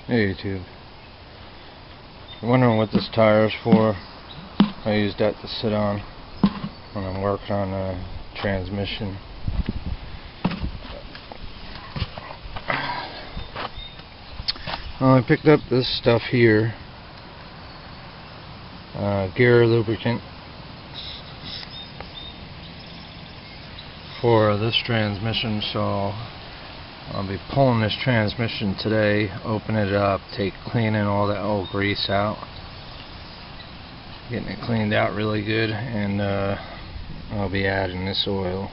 Hey YouTube. You're wondering what this tire is for? I use that to sit on when I'm working on a transmission. I picked up this stuff here, gear lubricant for this transmission, so I'll be pulling this transmission today, open it up, cleaning all the old grease out, getting it cleaned out really good, and I'll be adding this oil.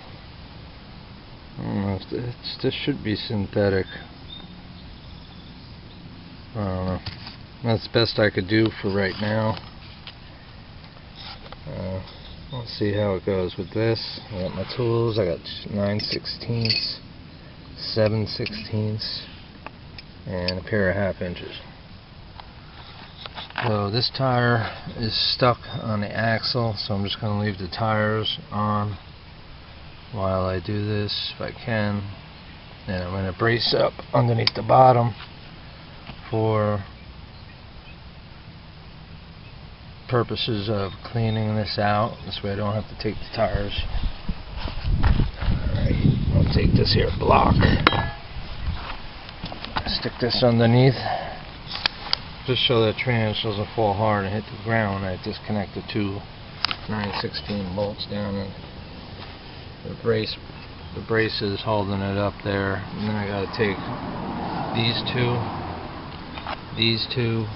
I don't know if this should be synthetic. I don't know. That's the best I could do for right now. Let's see how it goes with this. I got my tools. I got 9/16, 7/16, and a pair of 1/2 inches. So this tire is stuck on the axle, so I'm just going to leave the tires on while I do this if I can. And I'm going to brace up underneath the bottom for purposes of cleaning this out. This way I don't have to take the tires. Alright, I'll take this here block, stick this underneath, just so that trans doesn't fall hard and hit the ground. I disconnect the two 9/16 bolts down, and the brace is holding it up there. And then I got to take these two,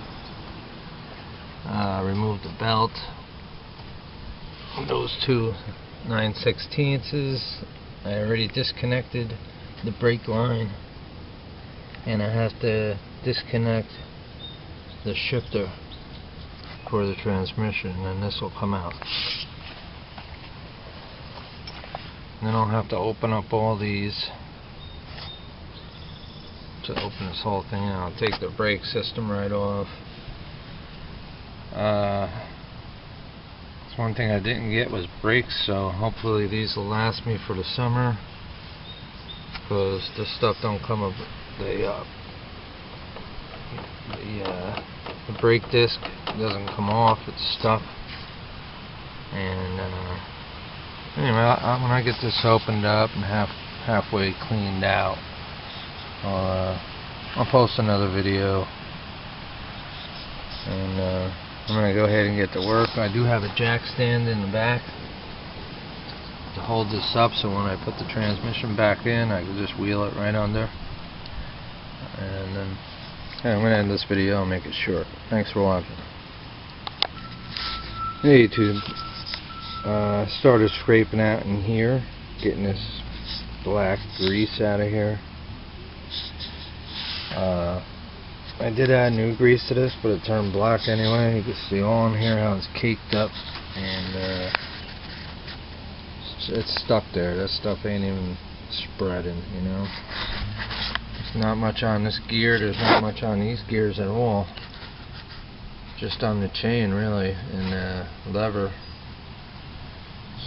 remove the belt. Those two 9/16s, I already disconnected the brake line, and I have to disconnect the shifter for the transmission, and this will come out. Then I'll have to open up all these to open this whole thing out. I'll take the brake system right off. One thing I didn't get was brakes, so hopefully these will last me for the summer, because this stuff don't come up. The brake disc doesn't come off, it's stuck. And anyway, when I get this opened up and halfway cleaned out, I'll post another video, and I'm going to go ahead and get to work. I do have a jack stand in the back to hold this up, so when I put the transmission back in, I can just wheel it right under. And then I'm going to end this video. I'll make it short. Thanks for watching. Hey YouTube. I started scraping out in here, getting this black grease out of here. I did add new grease to this, but it turned black anyway. You can see on here how it's caked up, and it's stuck there. That stuff ain't even spreading, you know. There's not much on this gear. There's not much on these gears at all. Just on the chain, really, and the lever.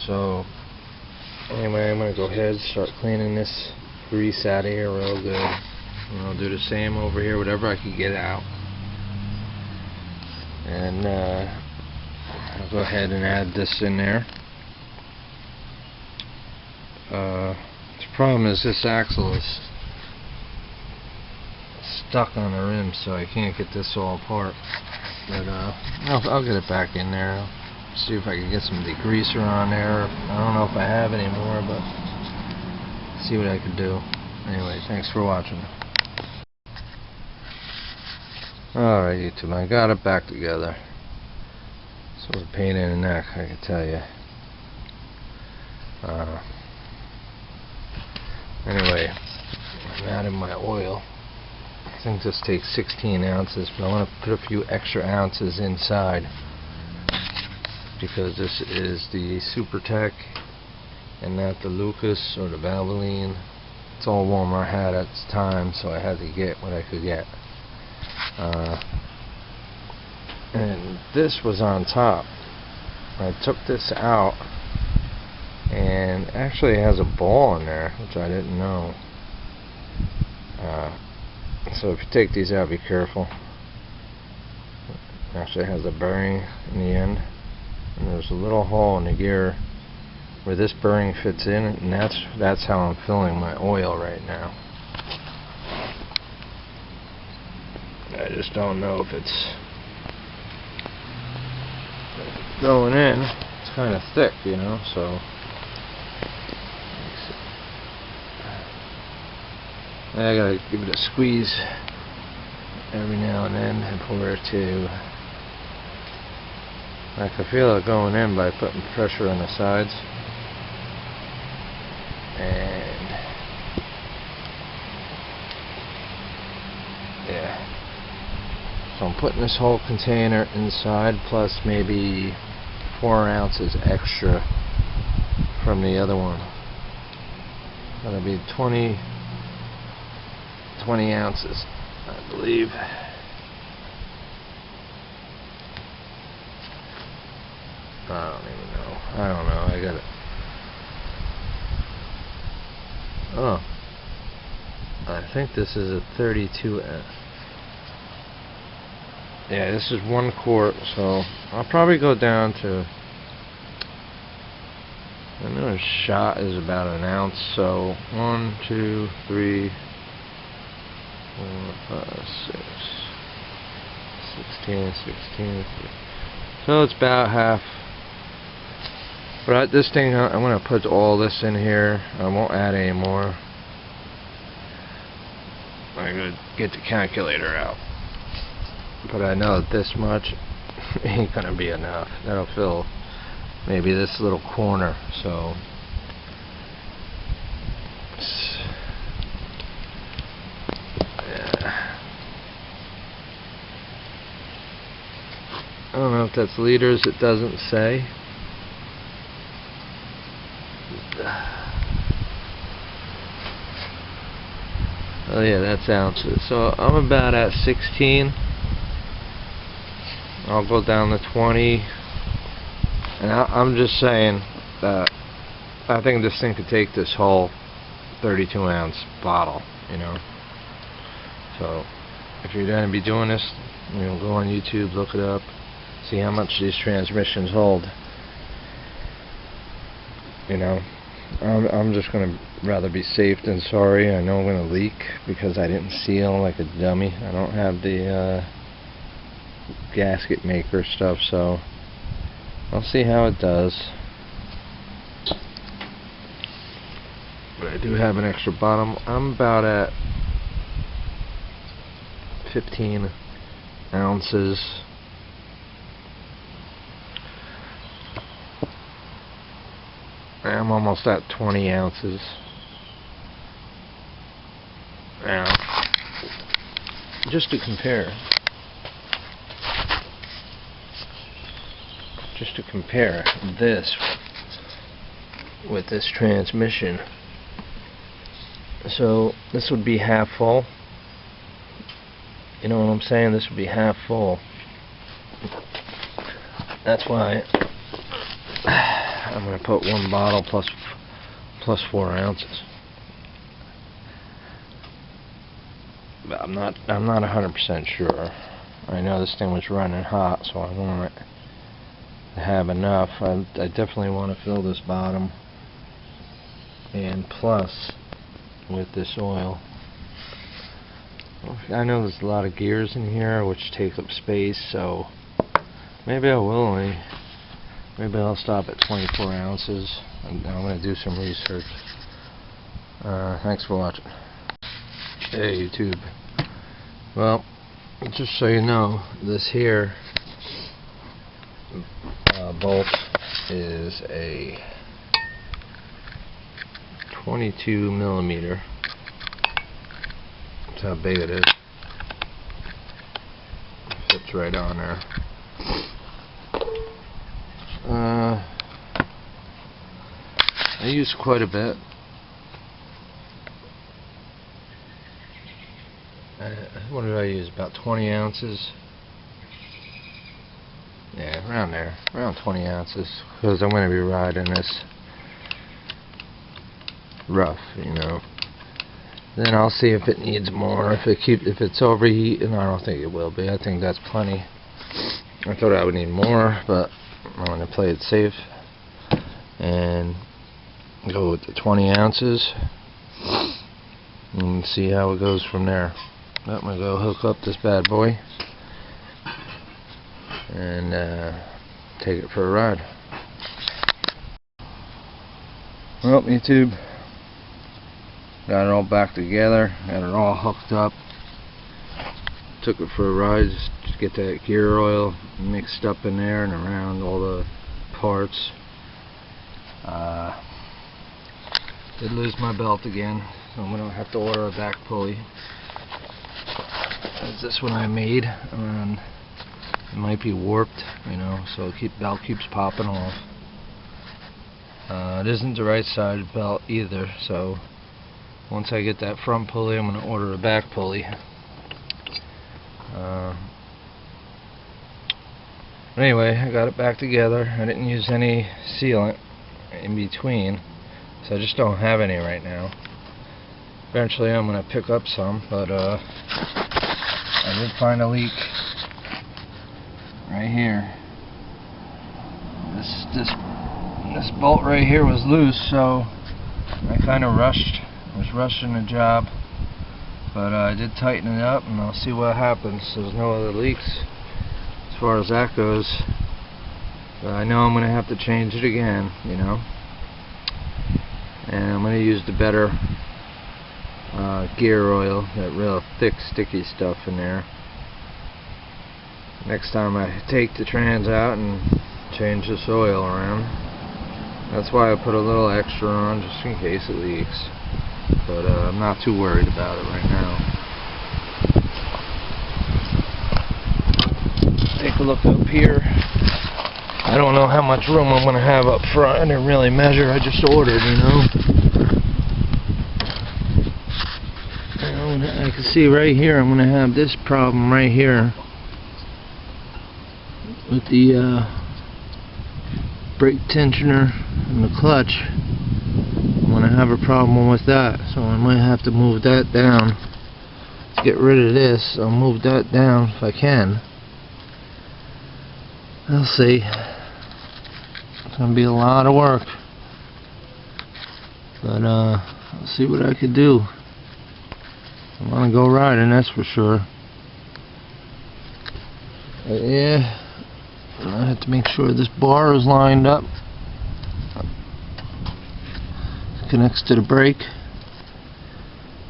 So anyway, I'm gonna go ahead and start cleaning this grease out of here real good. And I'll do the same over here, whatever I can get out. And I'll go ahead and add this in there. The problem is this axle is stuck on the rim, so I can't get this all apart. But I'll get it back in there. I'll see if I can get some degreaser on there. I don't know if I have any more, but see what I can do. Anyway, thanks for watching. Alright YouTube, I got it back together. Sort of pain in the neck, I can tell you. Anyway, I'm adding my oil. I think this takes 16 ounces, but I want to put a few extra ounces inside, because this is the Supertech and not the Lucas or the Valvoline. It's all warm I had at the time, so I had to get what I could get. And this was on top. I took this out, and actually it has a ball in there, which I didn't know. So if you take these out, be careful. It actually has a bearing in the end, and there's a little hole in the gear where this bearing fits in, and that's how I'm filling my oil right now. I just don't know if it's going in. It's kind of thick, you know, so I gotta give it a squeeze every now and then for it to, I can feel it going in by putting pressure on the sides. And yeah, so I'm putting this whole container inside, plus maybe 4 ounces extra from the other one. That'll be 20 ounces, I believe. I don't even know. I don't know. I got it. Oh, I think this is a 32 ounce. Yeah, this is 1 quart, so I'll probably go down to, I know a shot is about 1 ounce, so 1, 2, 3, 4, 5, 6, 16. So it's about half. But this thing, I'm going to put all this in here. I won't add any more. I'm going to get the calculator out. But I know that this much ain't going to be enough. That'll fill maybe this little corner. So yeah. I don't know if that's liters. It doesn't say. Oh yeah, that's ounces. So I'm about at 16. I'll go down to 20. And I'm just saying that I think this thing could take this whole 32 ounce bottle, you know. So if you're going to be doing this, you know, go on YouTube, look it up, see how much these transmissions hold. You know, I'm just going to rather be safe than sorry. I know I'm going to leak because I didn't seal like a dummy. I don't have the gasket maker stuff, so I'll see how it does. But I do have an extra bottom. I'm about at 15 ounces. I'm almost at 20 ounces. Now, just to compare this with this transmission. So this would be half full. You know what I'm saying? This would be half full. That's why I'm going to put 1 bottle plus 4 ounces. But I'm not 100% sure. I know this thing was running hot, so I want it to have enough. I definitely want to fill this bottom and plus with this oil. I know there's a lot of gears in here which take up space, so maybe I will maybe I'll stop at 24 ounces. I'm going to do some research. Thanks for watching. Hey YouTube. Well, just so you know, this here bolt is a 22 millimeter. That's how big it is. Fits right on there. I use quite a bit. What did I use? About 20 ounces. Yeah, around there. Around 20 ounces. Because I'm going to be riding this rough, you know. Then I'll see if it needs more. If it's overheating, I don't think it will be. I think that's plenty. I thought I would need more, but I'm going to play it safe and go with the 20 ounces and see how it goes from there. I'm going to go hook up this bad boy and take it for a ride. Well, YouTube, got it all back together, got it all hooked up, took it for a ride just to get that gear oil mixed up in there and around all the parts. Did lose my belt again, so I'm going to have to order a back pulley. As this one I made, it might be warped, you know, so belt keeps popping off. It isn't the right side belt either, so once I get that front pulley, I'm going to order a back pulley. Anyway, I got it back together. I didn't use any sealant in between, so I just don't have any right now. Eventually I'm going to pick up some, but I did find a leak right here. This bolt right here was loose, so I kind of was rushing the job, but I did tighten it up, and I'll see what happens. There's no other leaks as far as that goes, but I know I'm going to have to change it again, you know, and I'm going to use the better gear oil, that real thick sticky stuff in there, next time I take the trans out and change this oil around. That's why I put a little extra on, just in case it leaks. But I'm not too worried about it right now. Take a look up here. I don't know how much room I'm going to have up front. I didn't really measure, I just ordered, you know. I can see right here I'm going to have this problem right here with the brake tensioner and the clutch. I'm going to have a problem with that, so I might have to move that down to get rid of this. I'll move that down if I can. I'll see. It's going to be a lot of work, but I'll see what I can do. I want to go riding, that's for sure. But yeah, I have to make sure this bar is lined up. It connects to the brake.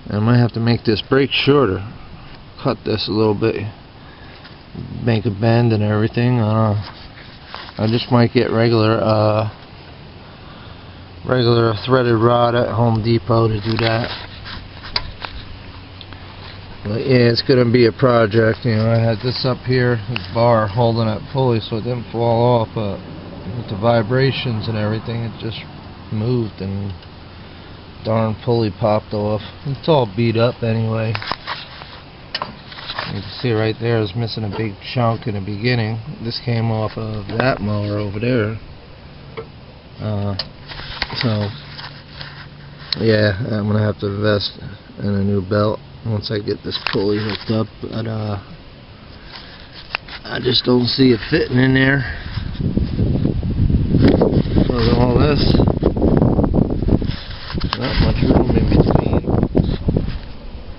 And I might have to make this brake shorter. Cut this a little bit. Make a bend and everything. I just might get regular threaded rod at Home Depot to do that. But yeah, it's going to be a project. You know, I had this up here, this bar holding that pulley so it didn't fall off, but with the vibrations and everything, it just moved and darn pulley popped off. It's all beat up anyway. You can see right there it's missing a big chunk in the beginning. This came off of that mower over there. So yeah, I'm going to have to invest in a new belt once I get this pulley hooked up, but I just don't see it fitting in there. Because of all this, not much room in between.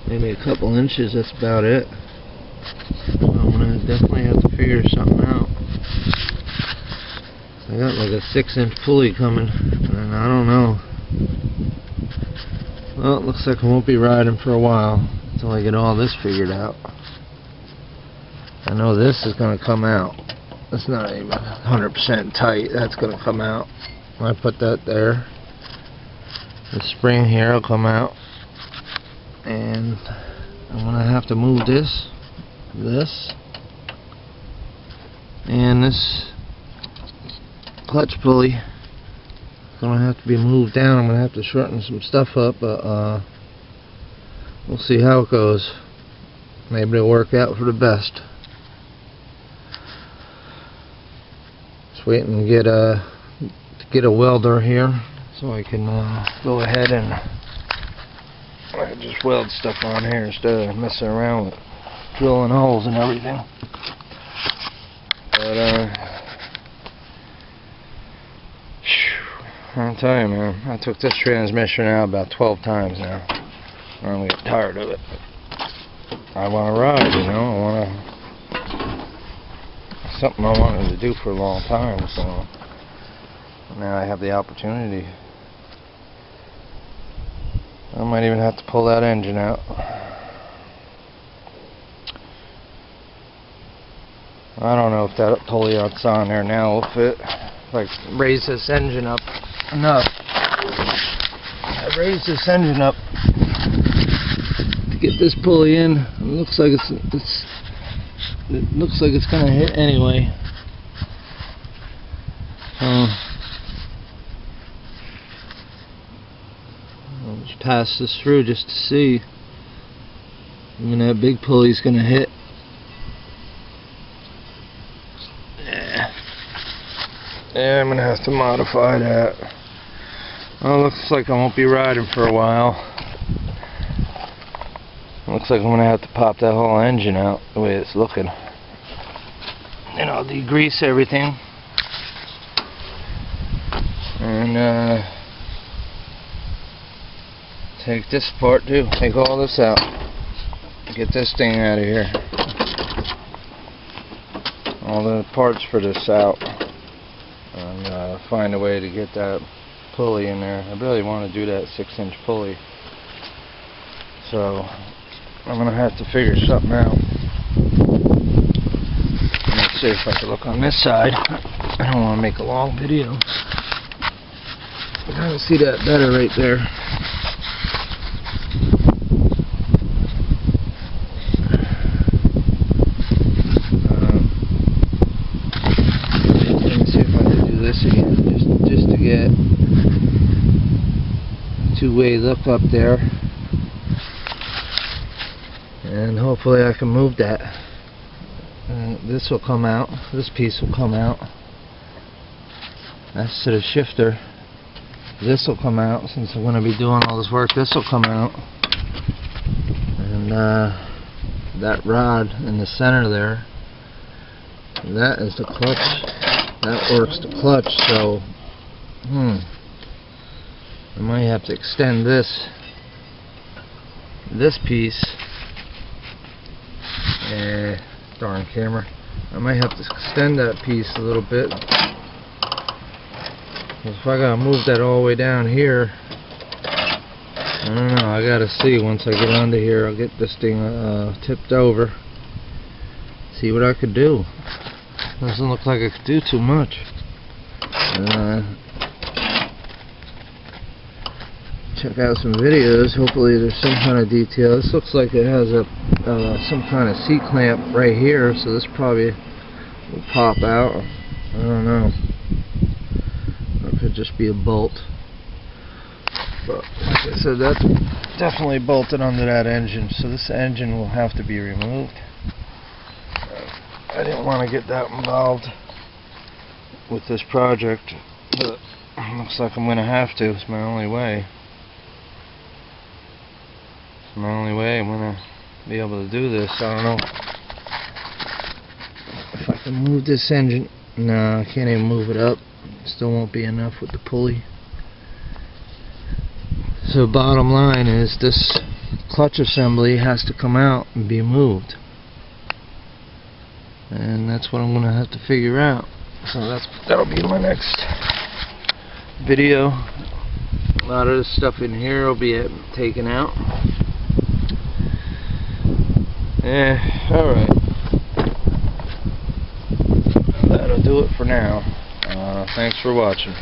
Maybe a couple inches, that's about it. I'm gonna definitely have to figure something out. I got like a 6-inch pulley coming, and I don't know. Well, it looks like I won't be riding for a while until I get all this figured out. I know this is going to come out. It's not even 100% tight. That's going to come out. I put that there. The spring here will come out. And I'm going to have to move this, and this clutch pulley. Gonna have to be moved down. I'm gonna have to shorten some stuff up, but we'll see how it goes. Maybe it'll work out for the best. Just waiting to get a welder here so I can go ahead and I could just weld stuff on here instead of messing around with drilling holes and everything. But I'll tell you, man, I took this transmission out about 12 times now. I'm getting tired of it. I want to ride, you know. Something I wanted to do for a long time, so now I have the opportunity. I might even have to pull that engine out. I don't know if that pulley that's on there now will fit. If I raise this engine up enough. I raise this engine up to get this pulley in. It looks like it's gonna hit anyway. I'll just pass this through just to see. When that big pulley's gonna hit. Yeah, I'm gonna have to modify that. Well, looks like I won't be riding for a while. Looks like I'm gonna have to pop that whole engine out the way it's looking. And I'll degrease everything. And take this apart too. Take all this out. Get this thing out of here. All the parts for this out. And find a way to get that pulley in there. I really want to do that 6-inch pulley. So I'm gonna have to figure something out. Let's see if I can look on this side. I don't want to make a long video. I can see that better right there. Let me see if I can do this again, just to get two-way look up there. And hopefully I can move that. This will come out. This piece will come out. That's to the shifter. This will come out since I'm going to be doing all this work. This will come out. And that rod in the center there, that is the clutch. That works the clutch. So I might have to extend this piece. Darn camera. I might have to extend that piece a little bit. If I gotta move that all the way down here, I don't know. I gotta see once I get under here. I'll get this thing tipped over. See what I could do. Doesn't look like I could do too much. Check out some videos. Hopefully there's some kind of detail. This looks like it has a some kind of C-clamp right here, so this probably will pop out. I don't know. Or it could just be a bolt. But like I said, that's definitely bolted under that engine, so this engine will have to be removed. I didn't want to get that involved with this project, but it looks like I'm going to have to. It's my only way. It's my only way I'm going to be able to do this. I don't know if I can move this engine. No, I can't even move it up. Still won't be enough with the pulley. So bottom line is this clutch assembly has to come out and be moved. And that's what I'm going to have to figure out. So that'll be my next video. A lot of this stuff in here will be taken out. Yeah, alright. That'll do it for now. Thanks for watching.